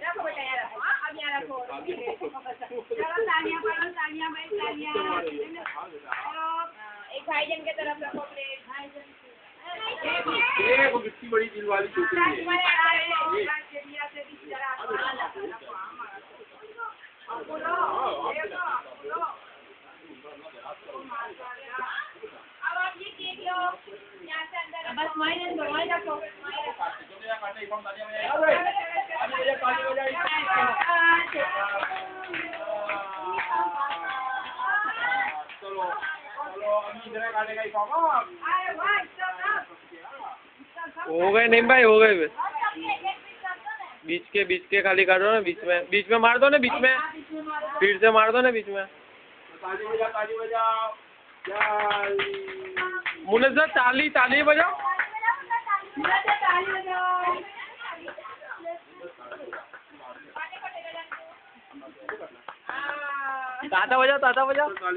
रखो बेटा यार, हाँ अब यहाँ रखो। चलो तालियां बजाओ, तालियां भाई, तालियां। चलो एक भाईजान की तरफ रखो प्लेट, भाईजान। ये वो मिट्टी बड़ी दिल वाली छोटी है। अब आप ये केक लो, यहाँ से अंदर बस वहीं रखो। हो गए नहीं भाई, हो गए। बीच के खाली काटो ना, बीच में मार दो ना, बीच में फिर से मार दो ना बीच में। ताली बजा। मुनज़्ज़र ताली बजाओ। ताता बजाओ। चलो